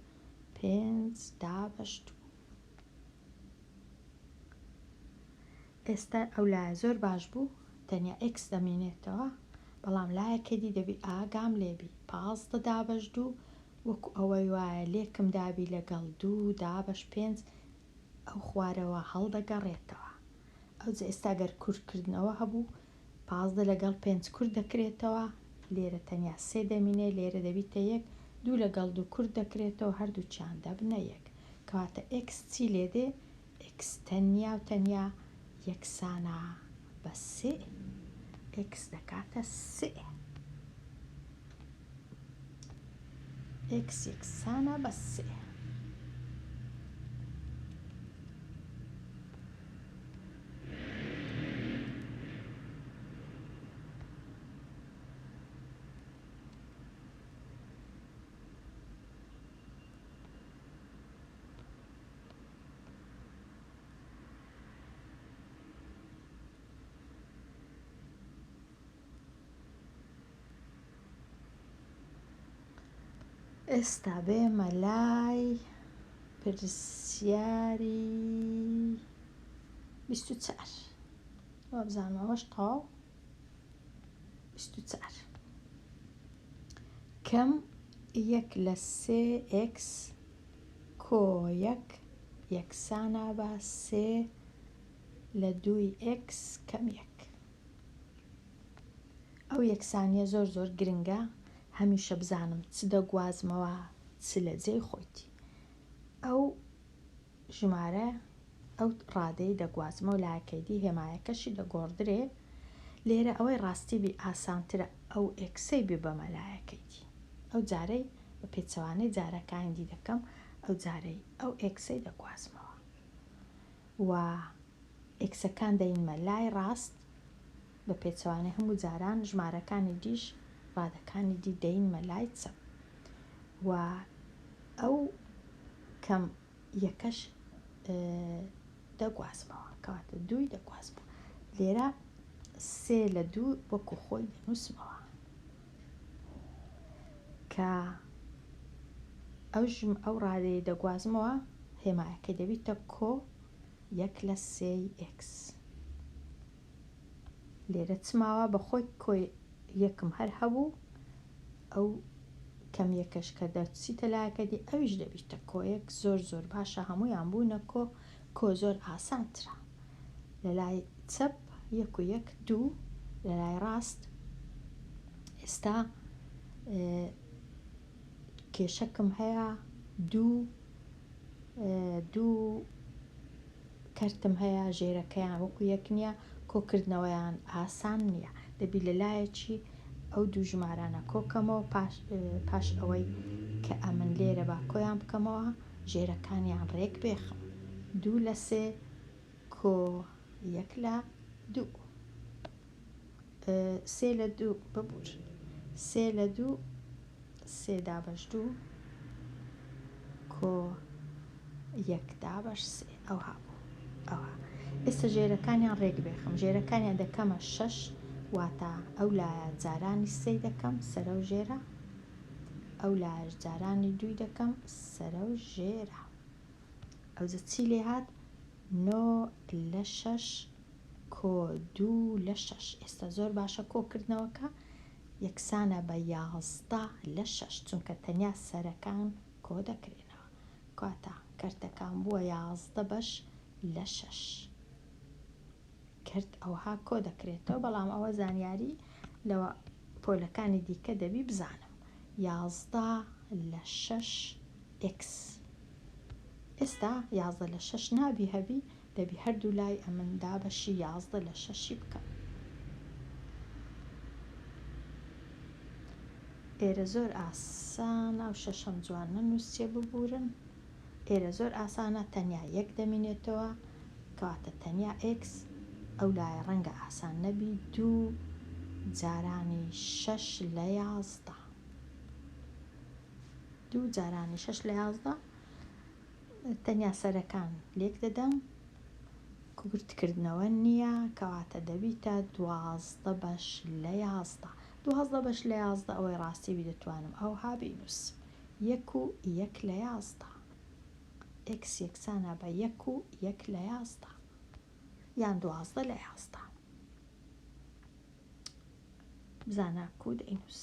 5 دابەش 2. ئێستا ئەو لایە زۆر باش بوو، تەنیا x دەمێنێتەوە، بەڵام لایەکەدی دەبی ئاگام لێبی 15 دابەش 2 وەکو ئەوەی وایە لێکم دابی لەگەڵ 2 دابەش 5 ئەو خوارەوە هەڵدەگەڕێتەوە. ئەوجا ئێستا گەر کورتکردنەوە هەبوو 15 لەگەڵ 5 کورت دەکرێتەوە، لێرە تەنیا 3 دەمینێ، لێرە دەبیتە 1 2 لەگەڵ 2 کورت دەکرێتەوە، هەردووچیان دەبنە 1. کەواتە x چی لێدێ؟ x تەنیا و تەنیا یەکسانە بە 3. x دەکاتە 3. x یەکسانە بە 3. ئێستا بێمە لای پرسیاری 24. ئەوە بزانم ئەوەش تەواو. 24 کەم 1 لە 3x کۆ 1 یەکسانە بە 3 لە 2x کەم 1. ئەو یەکسانیە زۆر گرنگە، هەمیشە بزانم چ دەگوازمەوە چ لە جێی خۆیتی. ئەو ژمارە ئەو ڕادەی دەگوازمەوە لایەکەیدی هێمایەکەشی دەگۆڕدرێ، لێرە ئەوەی ڕاستی بی ئاسانترە ئەو ئێکسەی بێ بە مەلایەکەیتی ئەو جارەی بە پێچەوانەی جارەکانی دی دەکەم ئەو جارەی ئەو ئێکسەی دەگوازمەوە و ئێکسەکان دەین مەلای ڕاست بە پێچەوانەی هەموو جاران ژمارەکانی دیش ڕادەکانی دی دەین مەلای چەپ و ئەو کەم یەکەش دەگوازمەوە کەواتە دووی دەگوازمەوە لێرە 3/2 وەکو خۆی دەنووسمەوە کە ئەو ڕادەیە دەگوازمەوە هێمایەکەی دەبیتە کۆ 1/3x لێرە چماوە بەخۆی کۆ یەکم هەر هەبوو ئەو کەم یەکەش کە دەچیتە لایەکە دی ئەویش دەبیتە کۆیەک زۆر باشە هەموویان بوونە کۆ زۆر ئاسانترە لە لای چەپ 1 و 2 لە لای ڕاست ئێستا کێشەکم هەیە دوو کەرتم هەیە ژێرەکەیان وەکو یەک نییە کۆکردنەوەیان ئاسان نییە دەبی لە لایەکی ئەو دوو ژمارانە کۆکەمەوە پاش ئەوەی کە ئەمن لێرە با کۆیان بکەمەوە ژێرەکانیان ڕێک بێخم 2/3 کۆ 1/2 3/2 ببوور 3/2 3/2 کۆ 1/3 ئەو هابوو ئەوە ئێستا ژێرەکانیان ڕێک بێخم ژێرەکانیان دەکەمە 6 واتە ئەو لایە جارانی 3 دەکەم سەرە و ژێرە ئەو لایەش جارانی 2 دەکەم سەرە و ژێرە ئەوجە چی لێ هات 9/6 کۆ 2/6 ئێستا زۆر باشە کۆکردنەوەکە یەکسانە بە 11/6 چونکە تەنیا سەرەکان کۆ دەکرێنەوە کاتە کەرتەکان بووە 11/6 کرد ئەوها کۆ دەکرێتەوە بەڵام ئەوە زانیاری لەوە پۆلەکانی دیکە دەبی بزانم 11/6x ئێستا 11/6 نابی هەبی دەبی هەردوو لای ئەمندا بەشی 11/6 بکەم ئێرە زۆر ئاسانە و شەشەم جوان نەنووسێ ببورن ئێرە زۆر ئاسانە تەنیا یەک دەمینێتەوە کەواتە تەنیا x ئەو لایە ڕەنگە ئاسان نەبی 2 جارانی 6/11 2 جارانی 6/11 تەنیا سەرەکان لێک دەدەم کوردکردنەوە نییە کەواتە دەبیتە 12/11 12/11 ئەوەی ڕاستی بی دەتوانم ئەوها بینووسم 1/11 x یەکسانە بە 1/11 یان 12/11 بزانە کو دەینووس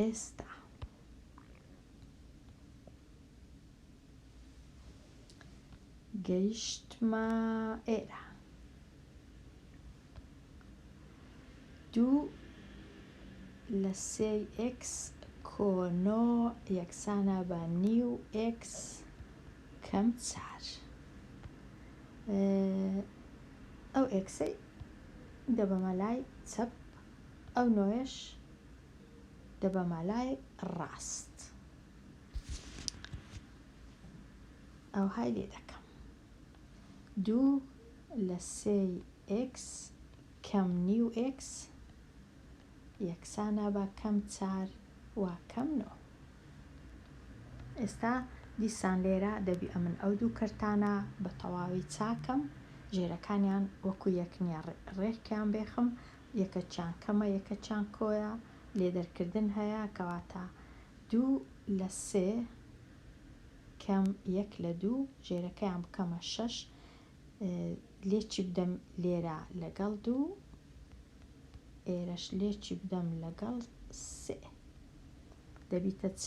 ئێستا گەیشتمە ئێرە 2/3x کۆ 9 یەکسانە بە نیو x کەم 4 ئەو ئێکسەی دەبەمە لای چەپ ئەو نۆیش دەبەمە لای ڕاست ئەو های لێ دەکەم 2/3x کەم نیو x یەکسانە بە کەم 4 و کەم 9 ئێستا دیسان لێرە دەبی ئەمن ئەو دوو کەرتانە بە تەواوی چاکەم ژێرەکانیان وەکو یەکنیا ڕێکیان بێخم یەکەچیان کەمە یەکەچیان کۆیە لێدەرکردن هەیە کەواتە 2/3 کەم 1/2 ژێرەکەیان بکەمە 6 لێکی بدەم لێرە لەگەڵ 2 ئێرەش لێکی بدەم لەگەڵ 3 دەبیتە چ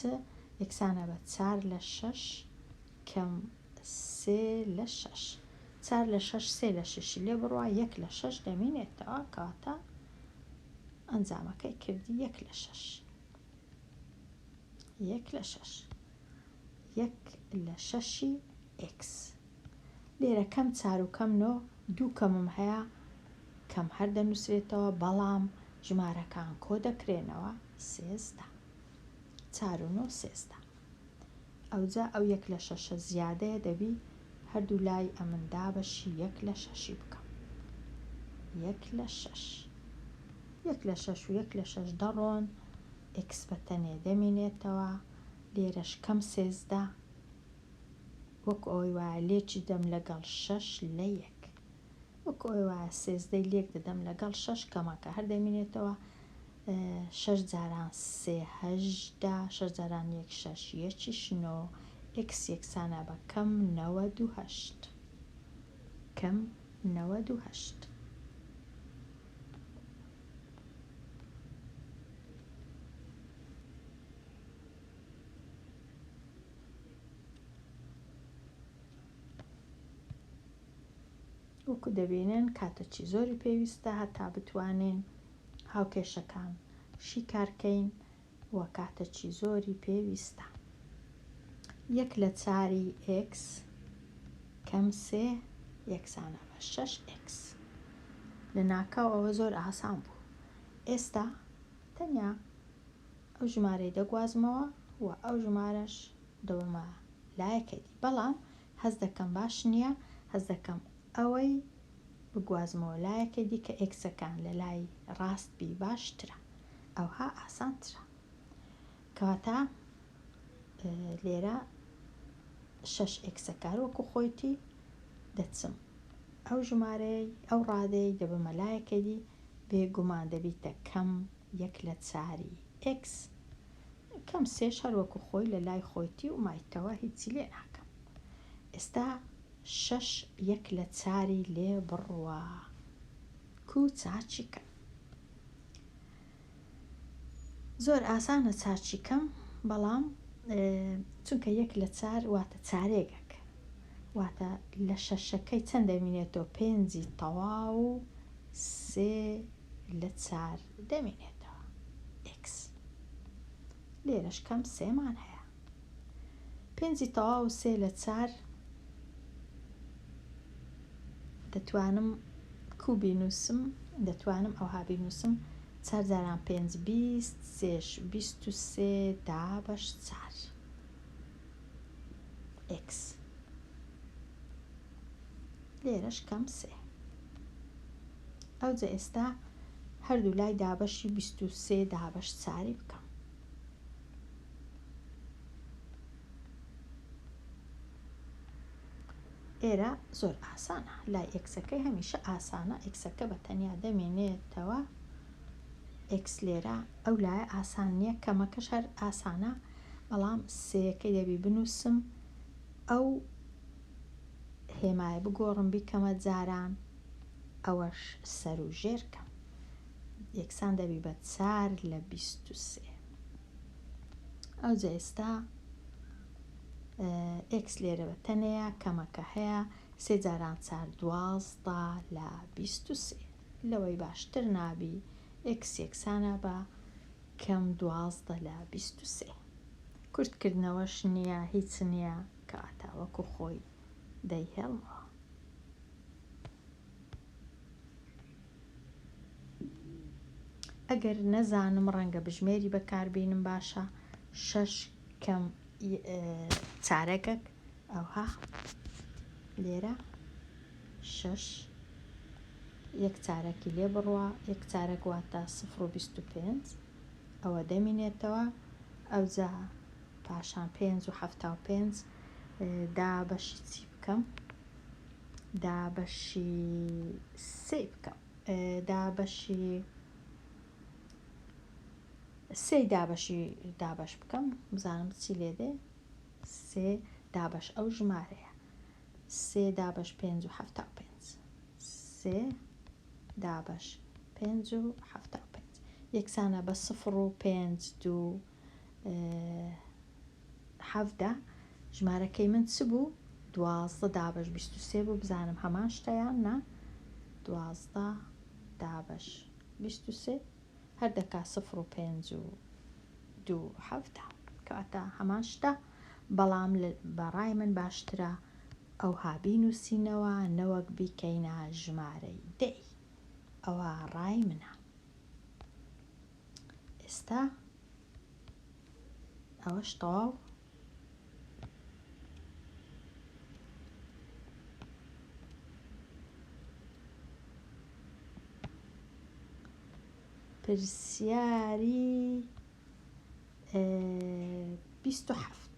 یەکسانە بە 4 لە 6 کەم 3 لە 6 4 لە 6 3 لە 6 لێ بڕوا 1 لە 6 دەمێنێتەوە کاتە ئەنجامەکەی کردی 1 لە 6 1 لە 6 1 لە 6 x لێرە کەم 4 و کەم 9 2 کەمم هەیە کەم هەر دەنووسرێتەوە بەڵام ژمارەکان کۆ دەکرێنەوە 13 4 و 9 13 ئەوجا ئەو 1 لە 6 زیادەیە دەبی هەردوو لای ئەمندا بەشی 1 لە 6 بکەم 1 لە 6 1 لە 6 و 1 لە 6 دەڕۆن x بەتەنێ دەمێنێتەوە لێرەش کەم 13 وەکو ئەوەی وایە لێکی دەم لەگەڵ 6 لە 1 وەکو ئەوەی وایە 13 لێک دەدەم لەگەڵ 6 کەمەکە هەر دەمێنێتەوە 6 جاران 3 18 6 جاران 1 6 1 9 x یەکسانە بە کەم 98 کەم 98 وەکو دەبینن کاتەکی زۆری پێویستە هەتا بتوانین هاوکێشەکان شیکارکەین وە کاتەکی زۆری پێویستە 1 لە 4 x کەم 3 یەکسانە بە 6 x لە ناکاو ئەوە زۆر ئاسان بوو ئێستا تەنیا ئەو ژمارەی دەگوازمەوە و ئەو ژمارەش دەوەمە لایەکەی بەڵام هەز دەکەم باش نییە هەز دەکەم ئەوەی بگوازمەوە لایەکەی دیکە ئێکسەکان لە لای ڕاستبی باشترە ئەوها ئاسانترە کەواتە لێرە 6 ئێکسەکار وەکو خۆیتی دەچم ئەو ژمارەی ئەو ڕادەی دەبمە لایەکەی دی بێگومان دەبیتە کەم 1 لە 4 x کەم 3 هەر وەکو خۆی لە لای خۆیتی و مایتەوە هیچی لێ ناکەم ئێستا 6 1 لە 4 لێ بڕوە کو چاچیکە زۆر ئاسانە چاچیکەم بەڵام چونکە 1 لە 4 واتە چارێگەک واتە لە شەشەکەی چەند دەمێنێتەوە 5 تەواو 3 لە 4 دەمێنێتەوە x لێرەش کەم 3 مان هەیە 5 تەواو 3 لە 4 دەتوانم کو بینووسم دەتوانم ئەوها بینووسم 4 جاران 5 20 3 23 دا بەش 4 x لێرەش کەم 3 ئەوجا ئێستا هەردوو لای دابەشی 23 دابەش 4 بکەم ئێرە زۆر ئاسانە لای ئێکسەکەی هەمیشە ئاسانە ئێکسەکە بە تەنیا دەمێنێتەوە x لێرە ئەو لایە ئاسان نییە کەمەکەش هەر ئاسانە بەڵام سێەکەی دەبی بنووسم ئەو هێمایە بگۆڕم بیکەمە جاران ئەوەش سەر و ژێرکەم یەکسان دەبی بە 4 لە 23 ئەوجا ئێستا x لێرە بە تەنەیە کەمەکە هەیە 3 جاران 4 12 لە 23 لەوەی باشتر نابی x یەکسانە بە کەم 12 لە 23 کورتکردنەوەش نییە هیچ نییە کەواتە وەکو خۆی دەیهێڵمەوە ئەگەر نەزانم ڕەنگە بژمێری بەکاربێنم باشە 6 کەم چارەگەک ئەوها لێرە 6 یەک چارەکی لێ بڕوە یەک چارەک واتە 0.25 ئەوە دەمێنێتەوە ئەوجا پاشان 5 و 75 دا بەشی چی بکەم دا بەشی 3 بکەم دا بەشی 3 دابەش بکەم بزانم چی لێ دێ 3 دابەش ئەو ژمارەیە 3 دابەش 5 و 75 سێ دابەش 5 و 75 یەکسانە بە 0 و 5 2 7 ژمارەکەی من چ بوو 12 دابەش 23 بوو بزانم هەمان شتەیان نا 12 دابەش 23 هەر دەکا 0 و 5 و 2 7 کەواتە هەمان شتە بەڵام بەڕای من باشترە ئەو هابینوسینەوە نەوەک بیکەینە ژمارەی دەی ئەوە ڕای منە. ئێستا ئەوەش تەواو پرسیاری 27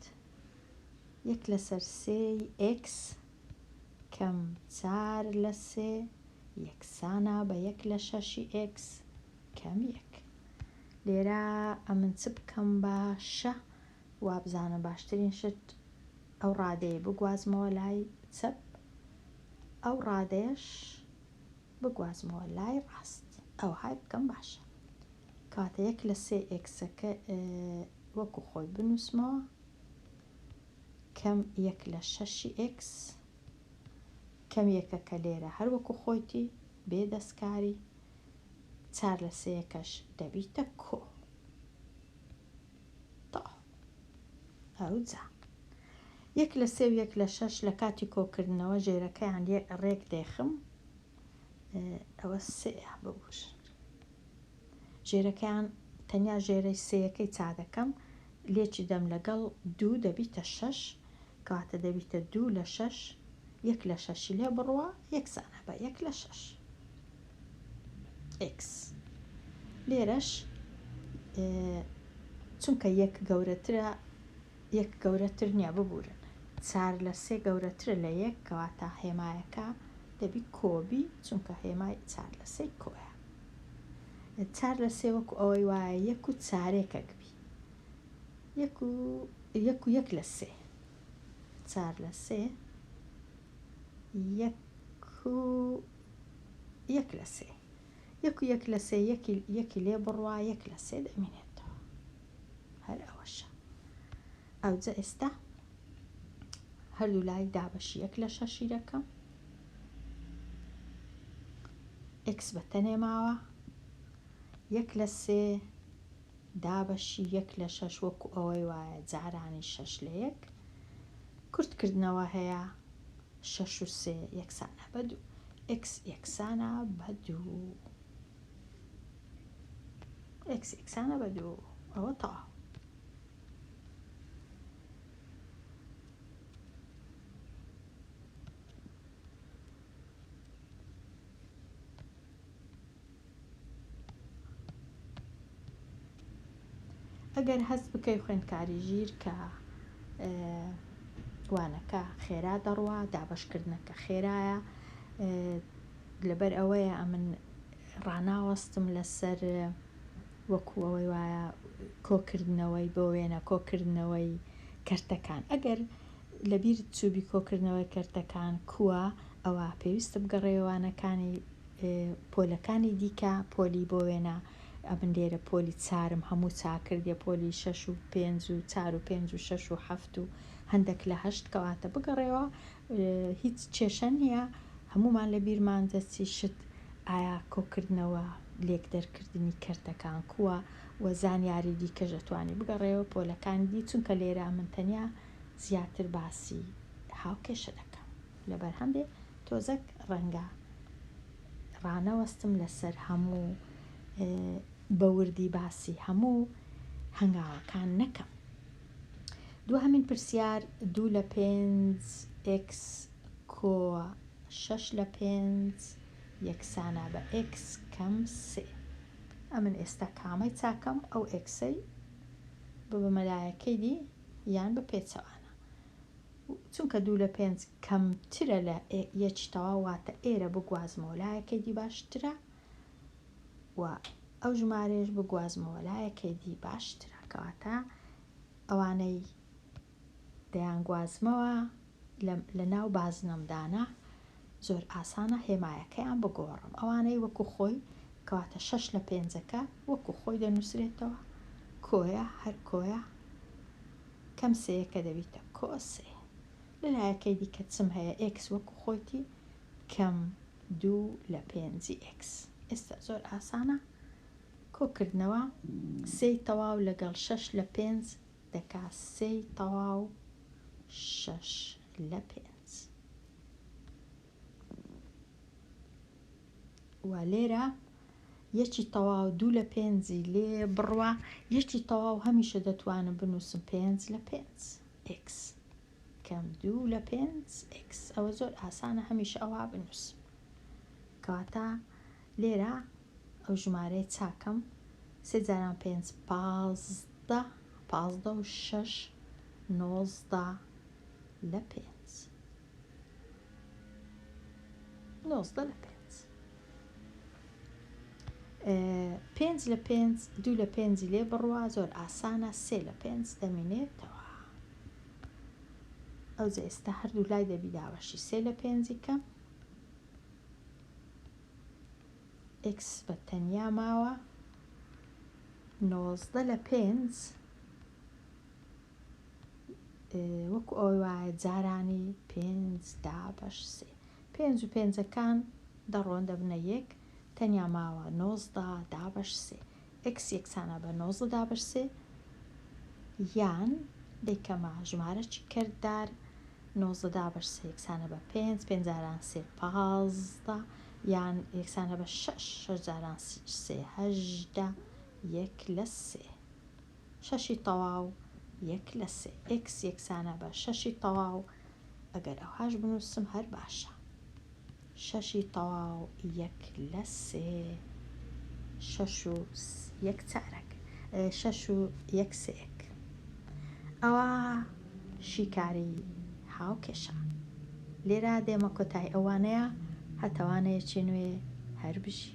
1 لەسەر 3 x کەم 4 لە 3 یەکسانە بە 1 لە 6 x کەم 1 لێرە ئەمن چ بکەم باشە وا بزانم باشترین شت ئەو ڕادەیە بگوازمەوە لای چەپ ئەو ڕادەیەش بگوازمەوە لای ڕاست ئەو های بکەم باشە کاتە 1 لە 3 ئێکسەکە وەکو خۆی بنووسمەوە کەم 1 لە 6 ئێکس کەم یەکەکە لێرە هەر وەکو خۆیتی بێ دەستکاری 4 لە 3 یەکەش دەبیتە کۆ ئەو جا 1 لە 3 و 1 لە 6 لە کاتی کۆکردنەوە ژێرەکەیان ڕێک دێخم ئەوە سێە ببووش ژێرەکەیان تەنیا ژێرەی سەیەکەی چا دەکەم لێکی دەم لەگەڵ 2 دەبیتە 6 کاتە دەبیتە 2 لە 6 1 لە 6 لێ بڕوە یەکسانە بە 1 لە 6 x لێرەش چونکە یەک گەورەتر نییە ببورن 4 لە 3 گەورەترە لە 1 کەواتە هێمایەکە دەبی کۆبی چونکە هێمای 4 لە 3 کۆیە 4 لە 3 وەکو ئەوەی وایە 1 و 4ێکەک بی 1 و 1 لە 3 4 لە 3 1 و 1 لە 3 1 و 1 لە 3 یەکی لێ بڕوا 1 لە 3 دەمێنێتەوە هەر ئەوەشە ئەوجا ئێستا هەردوو لای دابەشی 1 لە 6 دەکەم x بەتەنێ ماوە 1 لە 3 دابەشی 1 لە 6 وەکو ئەوەی وایە جارانی 6 لە 1 کورتکردنەوە هەیە 6 و 3 یەکسانە بە 2 x یەکسانە بە 2 x یەکسانە بە 2 ئەوە تەواو ئەگەر هەست بکەی خوێندکاری ژیر کە وانەکە خێرا دەڕوا دابەشکردنەکە خێرایە لەبەر ئەوەیە ئەمن ڕاناوەستم لەسەر وەکو ئەوەی وایە کۆکردنەوەی بۆ وێنە کۆکردنەوەی کەرتەکان ئەگەر لەبیرت چوبی کۆکردنەوەی کەرتەکان کووە ئەوە پێویستە بگەڕێوانەکانی پۆلەکانی دیکە پۆلی بۆ وێنە ئەمن لێرە پۆلی چارم هەموو چاکردێ پۆلی 6 و 5 و 4 و 5 و 6 و 7 و هەندێک لە 8 کەواتە بگەڕێەوە هیچ کێشە نییە هەمومان لە بیرمانجەچی شت ئایا کۆکردنەوە لێک دەرکردنی کەرتەکان کووە وە زانیاری دیکەش دەتوانی بگەڕێەوە پۆلەکانی دی چونکە لێرە من تەنیا زیاتر باسی هاوکێشە دەکەم لەبەر هەندێ تۆزەک ڕەنگە ڕانەوەستم لەسەر هەموو بەوردی باسی هەموو هەنگاوەکان نەکەم دووهەمین پرسیار 2 لە 5 x کۆ 6 لە 5 یەکسانە بە x کەم 3 ئەمن ئێستا کامەی چاکەم ئەو ئەکسەی بە مەلایەکەی دی یان بە پێچەوانە چونکە 2 لە 5 کەمترە لە یەکتەوە واتە ئێرە بگوازمەوە لایەکەی دی باشترە و ئەو ژمارەش بگوازمەوە لایەکەی دی باشترە کەواتە ئەوانەی دەیانگوازمەوە لە ناو بازنەمدانە زۆر ئاسانە هێمایەکەیان بگۆڕم. ئەوانەی وەکو خۆی کەواتە 6 لە 5ەکە وەکو خۆی دەنووسرێتەوە، کۆیە هەر کۆیە، کەم سەیەکە دەبیتە کۆسێ. لەلایەکەی دیکە چم هەیە x وەکو خۆیتی کەم 2 لە 5x. ئێستا زۆر ئاسانە کۆکردنەوە. 3 تەواو لەگەڵ 6 لە 5 دەکا 3 تەواو 6 لە 5. و لێرە یەکی تەواو 2 لە 5 لێ بڕوە، یەکی تەواو هەمیشە دەتوانم بنووسم 5 لە 5x کەم 2 لە 5x. ئەوە زۆر ئاسانە، هەمیشە ئەوە بنووسم. کەواتە لێرە ئەو ژمارەی چاکەم 3 جاران 5 15 15 و 6 19 لە 5 19 لە 5. 5 لە 5 2 لە 5 لێ بڕوە، زۆر ئاسانە 3 لە 5 دەمێنێتەوە. ئەو جا ئێستا هەردوو لای دەبی داوەشی 3 لە 5 کەم x بە تەنیا ماوە 19 لە 5 وەکو ئەوەی وایە جارانی 5 دابەش 3. 5 و 5ەکان دەڕۆن دەبنە 1، تەنیا ماوە 19 دابەش 3. x یەکسانە بە 19 دابەش 3 یان دەیکەمە ژمارەی کرددار 19 دابەش 3 یەکسانە بە 5 5 جاران 3 15 یان یەکسانە بە 6 6 جاران 3 18 1 لە 3. 6 تەواو 1 لە 3. x یەکسانە بە 6 تەواو، ئەگەر ئەوهاش بنووسم هەر باشە، 6 تەواو 1 لە 3. 6 و 1 چارەک 6 و 1 سەیەک. ئەوە شیکاری هاوکێشە. لێرە دێمە کۆتای ئەوانەیە هەتەوانەیەکی نوێ هەر بژی.